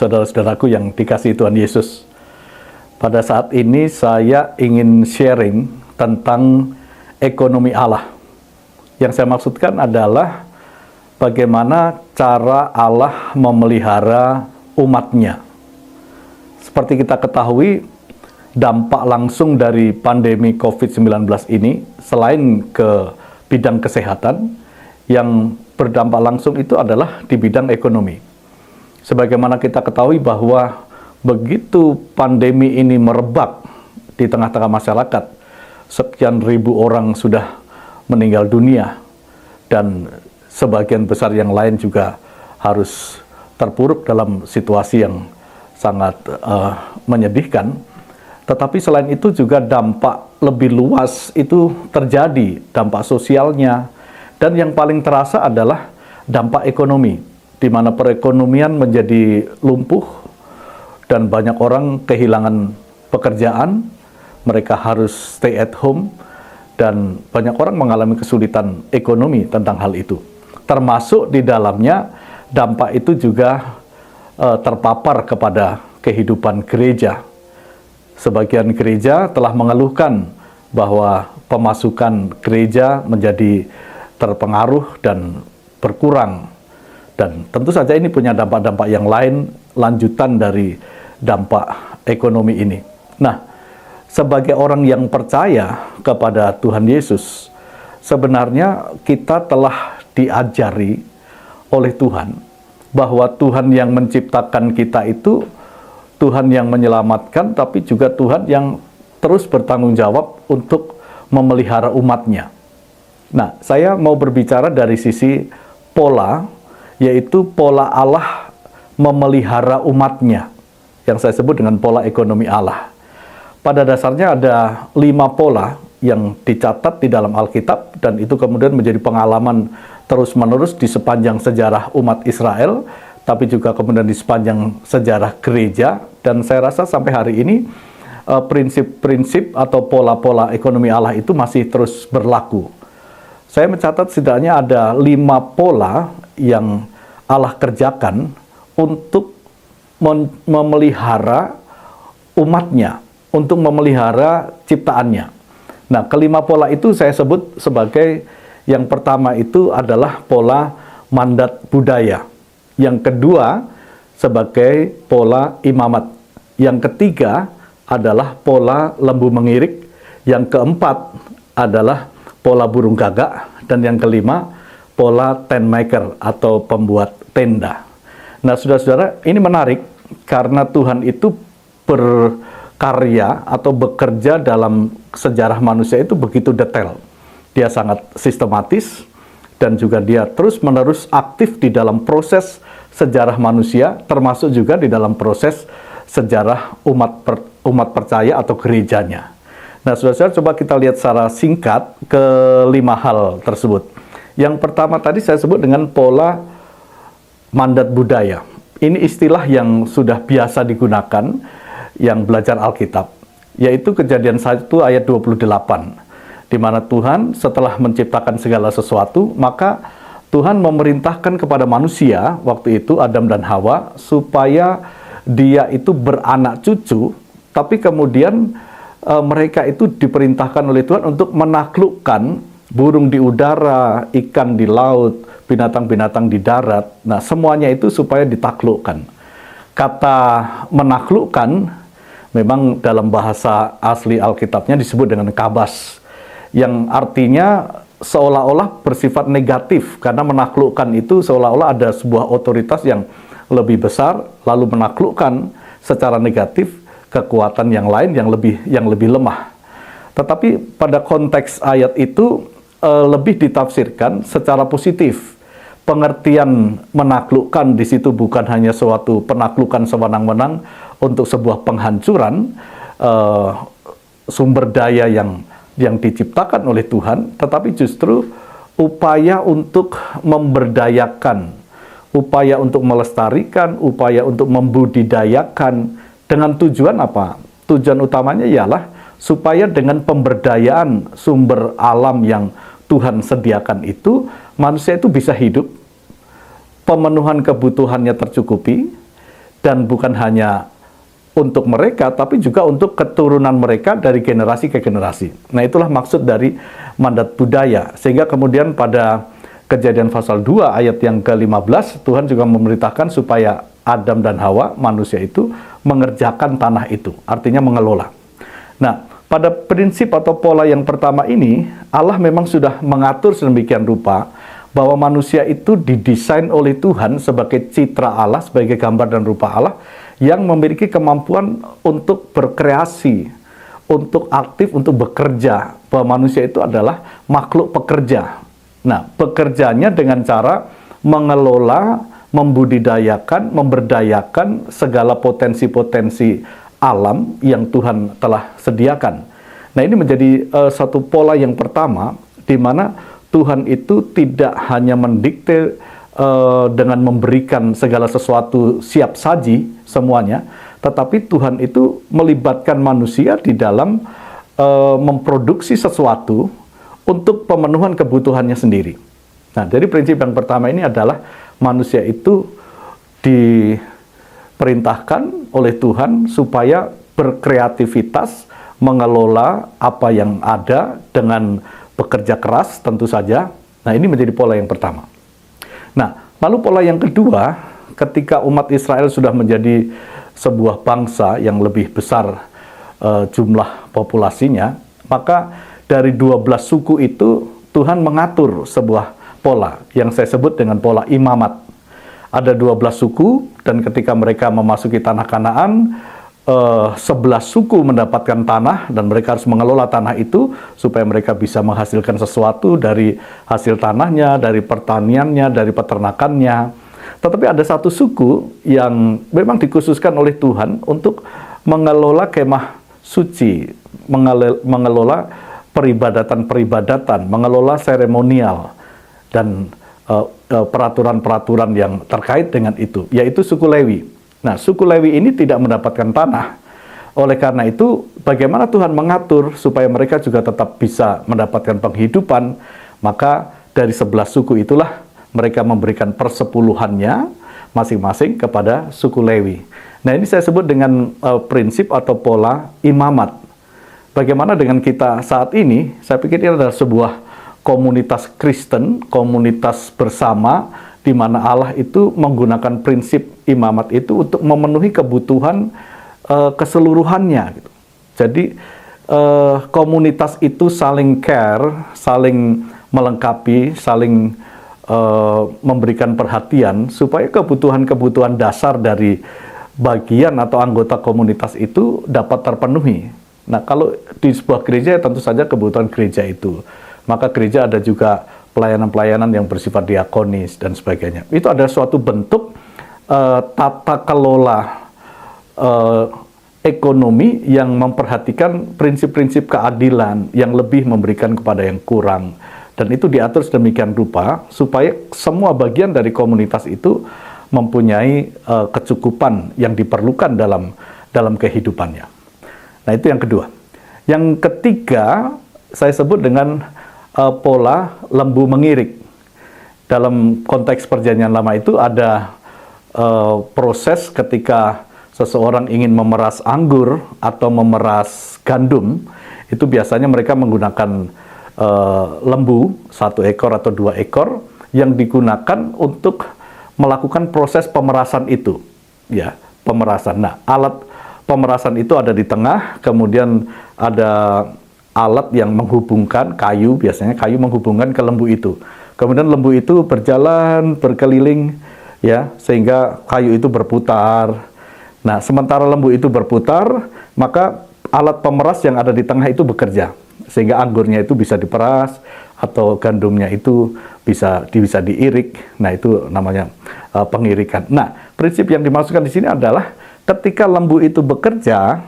saudara-saudaraku yang dikasihi Tuhan Yesus. Pada saat ini saya ingin sharing tentang ekonomi Allah. Yang saya maksudkan adalah bagaimana cara Allah memelihara umatnya. Seperti kita ketahui, dampak langsung dari pandemi COVID-19 ini, selain ke bidang kesehatan, yang berdampak langsung itu adalah di bidang ekonomi. Sebagaimana kita ketahui bahwa begitu pandemi ini merebak di tengah-tengah masyarakat, sekian ribu orang sudah meninggal dunia, dan sebagian besar yang lain juga harus terpuruk dalam situasi yang sangat menyedihkan. Tetapi selain itu juga dampak lebih luas itu terjadi, dampak sosialnya, dan yang paling terasa adalah dampak ekonomi, di mana perekonomian menjadi lumpuh dan banyak orang kehilangan pekerjaan, mereka harus stay at home, dan banyak orang mengalami kesulitan ekonomi tentang hal itu. Termasuk di dalamnya dampak itu juga terpapar kepada kehidupan gereja. Sebagian gereja telah mengeluhkan bahwa pemasukan gereja menjadi terpengaruh dan berkurang. Dan tentu saja ini punya dampak-dampak yang lain, lanjutan dari dampak ekonomi ini. Nah, sebagai orang yang percaya kepada Tuhan Yesus, sebenarnya kita telah diajari oleh Tuhan bahwa Tuhan yang menciptakan kita itu Tuhan yang menyelamatkan, tapi juga Tuhan yang terus bertanggung jawab untuk memelihara umatnya. Nah, saya mau berbicara dari sisi pola, yaitu pola Allah memelihara umatnya, yang saya sebut dengan pola ekonomi Allah. Pada dasarnya ada 5 pola yang dicatat di dalam Alkitab, dan itu kemudian menjadi pengalaman terus-menerus di sepanjang sejarah umat Israel, tapi juga kemudian di sepanjang sejarah gereja. Dan saya rasa sampai hari ini prinsip-prinsip atau pola-pola ekonomi Allah itu masih terus berlaku. Saya mencatat setidaknya ada 5 pola yang Allah kerjakan untuk memelihara umatnya, untuk memelihara ciptaannya. Nah, kelima pola itu saya sebut sebagai, yang pertama itu adalah pola mandat budaya. Yang kedua sebagai pola imamat. Yang ketiga adalah pola lembu mengirik. Yang keempat adalah pola burung gagak. Dan yang kelima pola tent maker atau pembuat tenda. Nah, saudara-saudara, ini menarik karena Tuhan itu berkarya atau bekerja dalam sejarah manusia itu begitu detail. Dia sangat sistematis, dan juga dia terus-menerus aktif di dalam proses sejarah manusia, termasuk juga di dalam proses sejarah umat percaya atau gerejanya. Nah, saudara-saudara, coba kita lihat secara singkat kelima hal tersebut. Yang pertama tadi saya sebut dengan pola mandat budaya. Ini istilah yang sudah biasa digunakan yang belajar Alkitab, yaitu Kejadian 1 ayat 28. Di mana Tuhan setelah menciptakan segala sesuatu, maka Tuhan memerintahkan kepada manusia, waktu itu Adam dan Hawa, supaya dia itu beranak cucu, tapi kemudian mereka itu diperintahkan oleh Tuhan untuk menaklukkan burung di udara, ikan di laut, binatang-binatang di darat. Nah, semuanya itu supaya ditaklukkan. Kata menaklukkan memang dalam bahasa asli Alkitabnya disebut dengan kabas, yang artinya seolah-olah bersifat negatif, karena menaklukkan itu seolah-olah ada sebuah otoritas yang lebih besar, lalu menaklukkan secara negatif kekuatan yang lain yang lebih lemah. Tetapi pada konteks ayat itu lebih ditafsirkan secara positif. Pengertian menaklukkan di situ bukan hanya suatu penaklukan sewenang-wenang untuk sebuah penghancuran sumber daya yang diciptakan oleh Tuhan, tetapi justru upaya untuk memberdayakan, upaya untuk melestarikan, upaya untuk membudidayakan, dengan tujuan apa? Tujuan utamanya ialah supaya dengan pemberdayaan sumber alam yang Tuhan sediakan itu, manusia itu bisa hidup, pemenuhan kebutuhannya tercukupi, Dan bukan hanya untuk mereka, tapi juga untuk keturunan mereka dari generasi ke generasi. Nah, itulah maksud dari mandat budaya. Sehingga kemudian pada Kejadian pasal 2 ayat yang ke-15, Tuhan juga memerintahkan supaya Adam dan Hawa, manusia itu, mengerjakan tanah itu. Artinya mengelola. Nah, pada prinsip atau pola yang pertama ini, Allah memang sudah mengatur sedemikian rupa bahwa manusia itu didesain oleh Tuhan sebagai citra Allah, sebagai gambar dan rupa Allah, yang memiliki kemampuan untuk berkreasi, untuk aktif, untuk bekerja. Bahwa manusia itu adalah makhluk pekerja. Nah, pekerjaannya dengan cara mengelola, membudidayakan, memberdayakan segala potensi-potensi alam yang Tuhan telah sediakan. Nah, ini menjadi satu pola yang pertama, di mana Tuhan itu tidak hanya mendikte dengan memberikan segala sesuatu siap saji semuanya, tetapi Tuhan itu melibatkan manusia di dalam memproduksi sesuatu untuk pemenuhan kebutuhannya sendiri. Nah, jadi prinsip yang pertama ini adalah manusia itu diperintahkan oleh Tuhan supaya berkreativitas, mengelola apa yang ada dengan bekerja keras tentu saja. Nah, ini menjadi pola yang pertama. Nah, lalu pola yang kedua, ketika umat Israel sudah menjadi sebuah bangsa yang lebih besar jumlah populasinya, maka dari 12 suku itu Tuhan mengatur sebuah pola yang saya sebut dengan pola imamat. Ada 12 suku, dan ketika mereka memasuki tanah Kanaan, 11 suku mendapatkan tanah, dan mereka harus mengelola tanah itu supaya mereka bisa menghasilkan sesuatu dari hasil tanahnya, dari pertaniannya, dari peternakannya. Tetapi ada satu suku yang memang dikhususkan oleh Tuhan untuk mengelola kemah suci, mengelola peribadatan-peribadatan, mengelola seremonial, dan peraturan-peraturan yang terkait dengan itu, yaitu suku Lewi. Nah, suku Lewi ini tidak mendapatkan tanah. Oleh karena itu, bagaimana Tuhan mengatur supaya mereka juga tetap bisa mendapatkan penghidupan? Maka dari 11 suku itulah mereka memberikan persepuluhannya masing-masing kepada suku Lewi. Nah, ini saya sebut dengan prinsip atau pola imamat. Bagaimana dengan kita saat ini? Saya pikir ini adalah sebuah komunitas Kristen, komunitas bersama, di mana Allah itu menggunakan prinsip imamat itu untuk memenuhi kebutuhan keseluruhannya. Gitu. Jadi komunitas itu saling care, saling melengkapi, saling memberikan perhatian supaya kebutuhan-kebutuhan dasar dari bagian atau anggota komunitas itu dapat terpenuhi. Nah, kalau di sebuah gereja tentu saja kebutuhan gereja itu. Maka gereja ada juga pelayanan-pelayanan yang bersifat diakonis dan sebagainya. Itu adalah suatu bentuk tata kelola ekonomi yang memperhatikan prinsip-prinsip keadilan, yang lebih memberikan kepada yang kurang. Dan itu diatur sedemikian rupa supaya semua bagian dari komunitas itu mempunyai kecukupan yang diperlukan dalam kehidupannya. Nah, itu yang kedua. Yang ketiga, saya sebut dengan pola lembu mengirik. Dalam konteks perjanjian lama itu ada proses ketika seseorang ingin memeras anggur atau memeras gandum, itu biasanya mereka menggunakan lembu, 1 ekor atau 2 ekor, yang digunakan untuk melakukan proses pemerasan itu. Ya, pemerasan. Nah, alat pemerasan itu ada di tengah, kemudian ada alat yang menghubungkan kayu, biasanya kayu menghubungkan ke lembu itu. Kemudian lembu itu berjalan, berkeliling, ya, sehingga kayu itu berputar. Nah, sementara lembu itu berputar, maka alat pemeras yang ada di tengah itu bekerja, sehingga anggurnya itu bisa diperas, atau gandumnya itu bisa diirik. Nah, itu namanya pengirikan. Nah, prinsip yang dimaksudkan di sini adalah ketika lembu itu bekerja,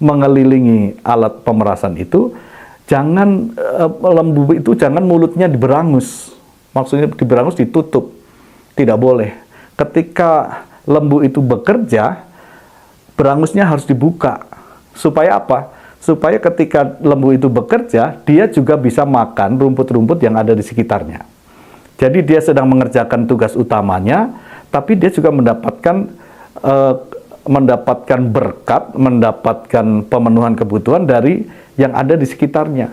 mengelilingi alat pemerasan itu, jangan lembu itu jangan mulutnya diberangus. Maksudnya diberangus, ditutup. Tidak boleh. Ketika lembu itu bekerja, berangusnya harus dibuka. Supaya apa? Supaya ketika lembu itu bekerja, dia juga bisa makan rumput-rumput yang ada di sekitarnya. Jadi dia sedang mengerjakan tugas utamanya, tapi dia juga mendapatkan mendapatkan berkat, mendapatkan pemenuhan kebutuhan dari yang ada di sekitarnya.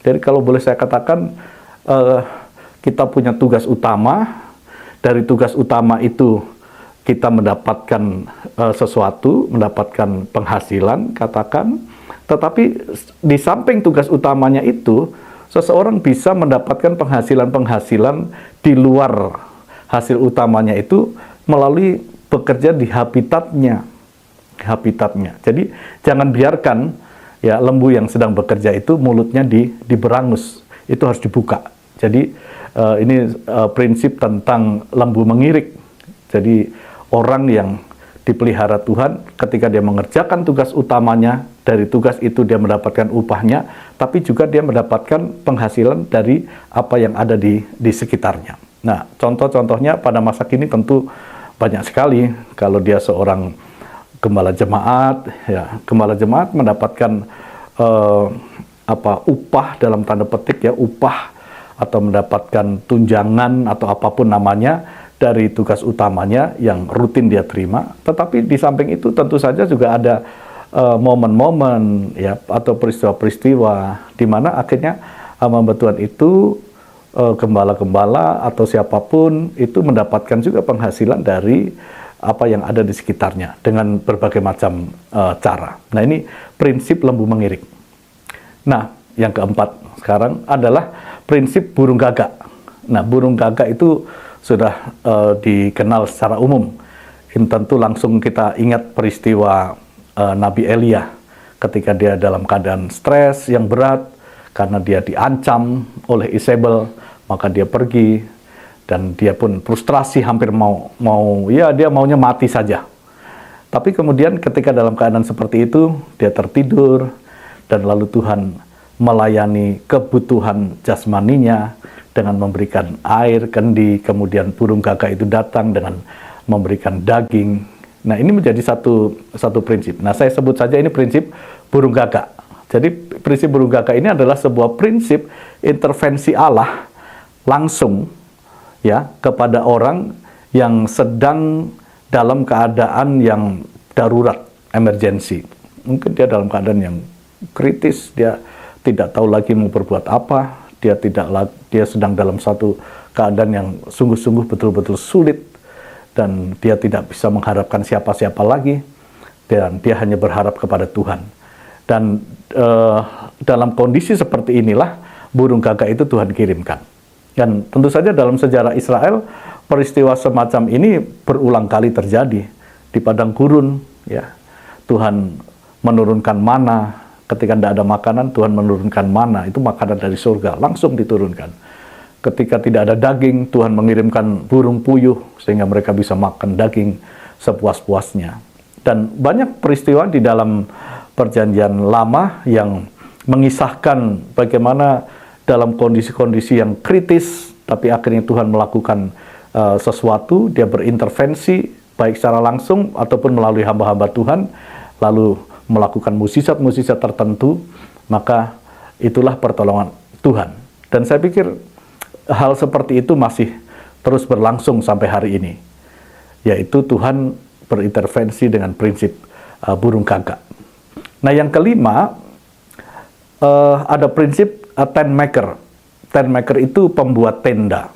Jadi kalau boleh saya katakan, kita punya tugas utama. Dari tugas utama itu kita mendapatkan sesuatu, mendapatkan penghasilan, katakan. Tetapi di samping tugas utamanya itu, seseorang bisa mendapatkan penghasilan-penghasilan di luar hasil utamanya itu melalui bekerja di habitatnya. Jadi jangan biarkan ya lembu yang sedang bekerja itu mulutnya diberangus. Itu harus dibuka. Jadi ini prinsip tentang lembu mengirik. Jadi orang yang dipelihara Tuhan, ketika dia mengerjakan tugas utamanya, dari tugas itu dia mendapatkan upahnya, tapi juga dia mendapatkan penghasilan dari apa yang ada di sekitarnya. Nah, contoh-contohnya pada masa kini tentu banyak sekali. Kalau dia seorang gembala jemaat, ya gembala jemaat mendapatkan upah dalam tanda petik ya, upah atau mendapatkan tunjangan atau apapun namanya dari tugas utamanya yang rutin dia terima. Tetapi di samping itu tentu saja juga ada momen-momen ya atau peristiwa-peristiwa di mana akhirnya hamba Tuhan itu gembala-gembala atau siapapun itu mendapatkan juga penghasilan dari apa yang ada di sekitarnya dengan berbagai macam cara. Nah, ini prinsip lembu mengirik. Nah, yang keempat sekarang adalah prinsip burung gagak. Nah, burung gagak itu sudah dikenal secara umum. Ini tentu langsung kita ingat peristiwa Nabi Elia ketika dia dalam keadaan stres yang berat karena dia diancam oleh Isabel, maka dia pergi dan dia pun frustrasi hampir dia maunya mati saja. Tapi kemudian ketika dalam keadaan seperti itu dia tertidur dan lalu Tuhan melayani kebutuhan jasmaninya dengan memberikan air kendi, kemudian burung gagak itu datang dengan memberikan daging. Nah, ini menjadi satu prinsip. Nah, saya sebut saja ini prinsip burung gagak. Jadi prinsip burung gagak ini adalah sebuah prinsip intervensi Allah langsung ya kepada orang yang sedang dalam keadaan yang darurat, emergency. Mungkin dia dalam keadaan yang kritis, dia tidak tahu lagi mau berbuat apa, dia sedang dalam satu keadaan yang sungguh-sungguh betul-betul sulit dan dia tidak bisa mengharapkan siapa-siapa lagi dan dia hanya berharap kepada Tuhan. Dan dalam kondisi seperti inilah burung gagak itu Tuhan kirimkan. Dan tentu saja dalam sejarah Israel peristiwa semacam ini berulang kali terjadi di padang gurun ya. Tuhan menurunkan mana. Ketika tidak ada makanan, Tuhan menurunkan mana, itu makanan dari surga, langsung diturunkan. Ketika tidak ada daging, Tuhan mengirimkan burung puyuh, sehingga mereka bisa makan daging sepuas-puasnya. Dan banyak peristiwa di dalam perjanjian lama yang mengisahkan bagaimana dalam kondisi-kondisi yang kritis, tapi akhirnya Tuhan melakukan sesuatu, dia berintervensi, baik secara langsung ataupun melalui hamba-hamba Tuhan, lalu melakukan mukjizat-mukjizat tertentu, maka itulah pertolongan Tuhan. Dan saya pikir hal seperti itu masih terus berlangsung sampai hari ini, yaitu Tuhan berintervensi dengan prinsip burung gagak. Nah, yang kelima, ada prinsip tent maker. Tent maker itu pembuat tenda.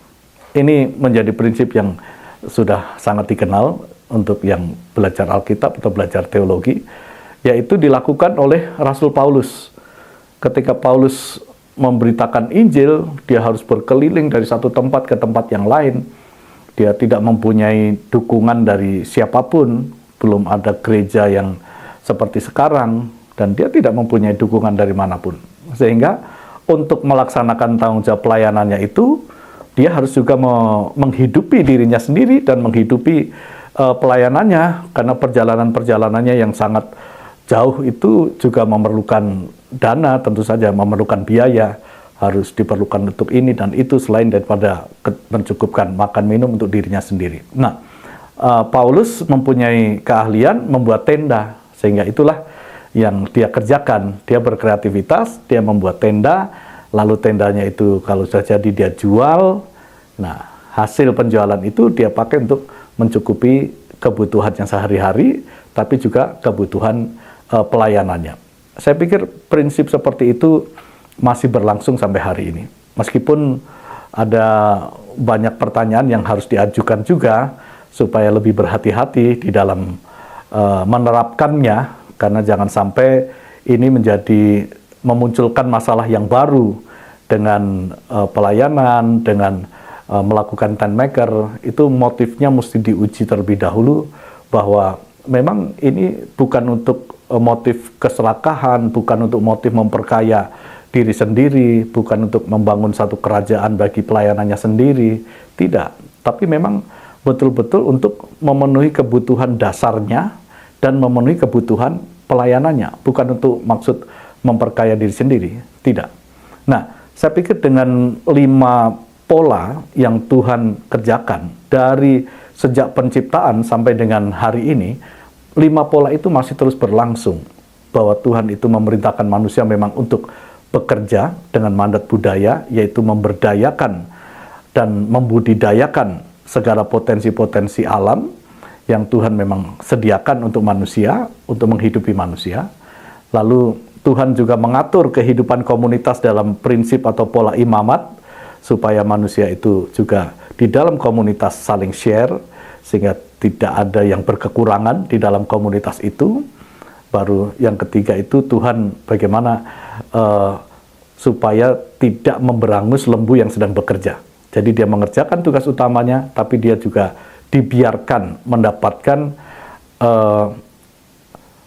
Ini menjadi prinsip yang sudah sangat dikenal untuk yang belajar Alkitab atau belajar teologi, yaitu dilakukan oleh Rasul Paulus. Ketika Paulus memberitakan Injil, dia harus berkeliling dari satu tempat ke tempat yang lain. Dia tidak mempunyai dukungan dari siapapun, belum ada gereja yang seperti sekarang, dan dia tidak mempunyai dukungan dari manapun. Sehingga untuk melaksanakan tanggung jawab pelayanannya itu, dia harus juga menghidupi dirinya sendiri dan menghidupi pelayanannya, karena perjalanan-perjalanannya yang sangat jauh itu juga memerlukan dana, tentu saja memerlukan biaya, harus diperlukan untuk ini dan itu selain daripada mencukupkan makan minum untuk dirinya sendiri. Nah, Paulus mempunyai keahlian membuat tenda, sehingga itulah yang dia kerjakan. Dia berkreativitas, dia membuat tenda, lalu tendanya itu kalau sudah jadi dia jual. Nah, hasil penjualan itu dia pakai untuk mencukupi kebutuhannya sehari-hari, tapi juga kebutuhan pelayanannya. Saya pikir prinsip seperti itu masih berlangsung sampai hari ini. Meskipun ada banyak pertanyaan yang harus diajukan juga supaya lebih berhati-hati di dalam menerapkannya, karena jangan sampai ini menjadi memunculkan masalah yang baru dengan pelayanan, dengan melakukan tent maker. Itu motifnya mesti diuji terlebih dahulu, bahwa memang ini bukan untuk motif keserakahan, bukan untuk motif memperkaya diri sendiri, bukan untuk membangun satu kerajaan bagi pelayanannya sendiri, tidak. Tapi memang betul-betul untuk memenuhi kebutuhan dasarnya dan memenuhi kebutuhan pelayanannya, bukan untuk maksud memperkaya diri sendiri, tidak. Nah, saya pikir dengan 5 pola yang Tuhan kerjakan dari sejak penciptaan sampai dengan hari ini, 5 pola itu masih terus berlangsung, bahwa Tuhan itu memerintahkan manusia memang untuk bekerja dengan mandat budaya, yaitu memberdayakan dan membudidayakan segala potensi-potensi alam yang Tuhan memang sediakan untuk manusia, untuk menghidupi manusia. Lalu Tuhan juga mengatur kehidupan komunitas dalam prinsip atau pola imamat, supaya manusia itu juga di dalam komunitas saling share, sehingga tidak ada yang berkekurangan di dalam komunitas itu. Baru yang ketiga itu Tuhan bagaimana supaya tidak memberangus lembu yang sedang bekerja. Jadi dia mengerjakan tugas utamanya, tapi dia juga dibiarkan mendapatkan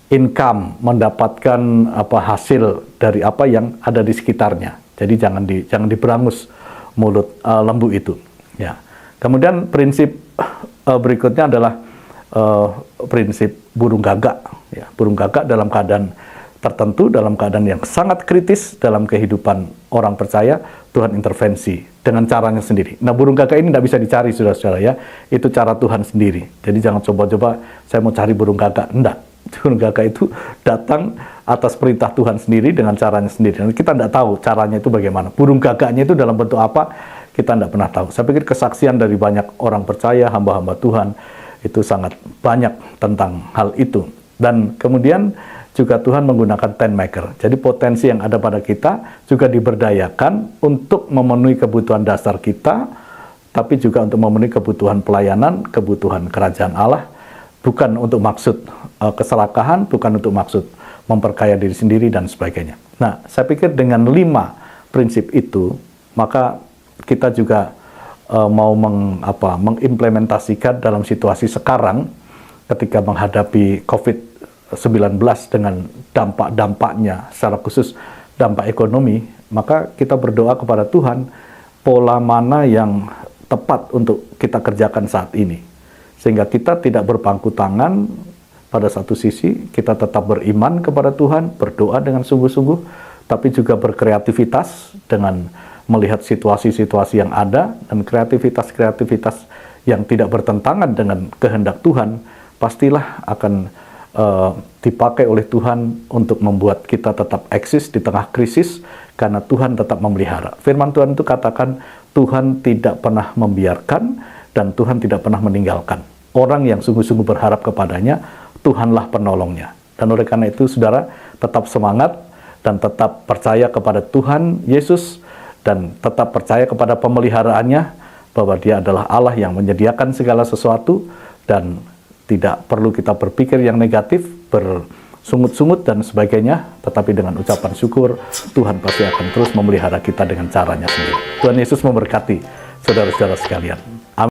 income, mendapatkan hasil dari apa yang ada di sekitarnya. Jadi jangan diberangus mulut lembu itu. Ya. Kemudian prinsip berikutnya adalah prinsip burung gagak. Ya, burung gagak dalam keadaan tertentu, dalam keadaan yang sangat kritis dalam kehidupan orang percaya, Tuhan intervensi dengan caranya sendiri. Nah, burung gagak ini tidak bisa dicari, saudara-saudara ya. Itu cara Tuhan sendiri. Jadi jangan coba-coba saya mau cari burung gagak. Enggak. Burung gagak itu datang atas perintah Tuhan sendiri dengan caranya sendiri. Dan kita tidak tahu caranya itu bagaimana. Burung gagaknya itu dalam bentuk apa, kita tidak pernah tahu. Saya pikir kesaksian dari banyak orang percaya, hamba-hamba Tuhan, itu sangat banyak tentang hal itu. Dan kemudian juga Tuhan menggunakan tent maker. Jadi potensi yang ada pada kita juga diberdayakan untuk memenuhi kebutuhan dasar kita, tapi juga untuk memenuhi kebutuhan pelayanan, kebutuhan kerajaan Allah, bukan untuk maksud keserakahan, bukan untuk maksud memperkaya diri sendiri dan sebagainya. Nah, saya pikir dengan 5 prinsip itu, maka kita juga mau mengimplementasikan dalam situasi sekarang ketika menghadapi COVID-19 dengan dampak-dampaknya, secara khusus dampak ekonomi, maka kita berdoa kepada Tuhan, pola mana yang tepat untuk kita kerjakan saat ini. Sehingga kita tidak berpangku tangan, pada satu sisi kita tetap beriman kepada Tuhan, berdoa dengan sungguh-sungguh, tapi juga berkreativitas dengan melihat situasi-situasi yang ada, dan kreativitas-kreativitas yang tidak bertentangan dengan kehendak Tuhan, pastilah akan dipakai oleh Tuhan untuk membuat kita tetap eksis di tengah krisis, karena Tuhan tetap memelihara. Firman Tuhan itu katakan, Tuhan tidak pernah membiarkan dan Tuhan tidak pernah meninggalkan. Orang yang sungguh-sungguh berharap kepadanya, Tuhanlah penolongnya. Dan oleh karena itu, saudara, tetap semangat dan tetap percaya kepada Tuhan Yesus, dan tetap percaya kepada pemeliharaannya, bahwa Dia adalah Allah yang menyediakan segala sesuatu, dan tidak perlu kita berpikir yang negatif, bersungut-sungut dan sebagainya, tetapi dengan ucapan syukur, Tuhan pasti akan terus memelihara kita dengan caranya sendiri. Tuhan Yesus memberkati saudara-saudara sekalian.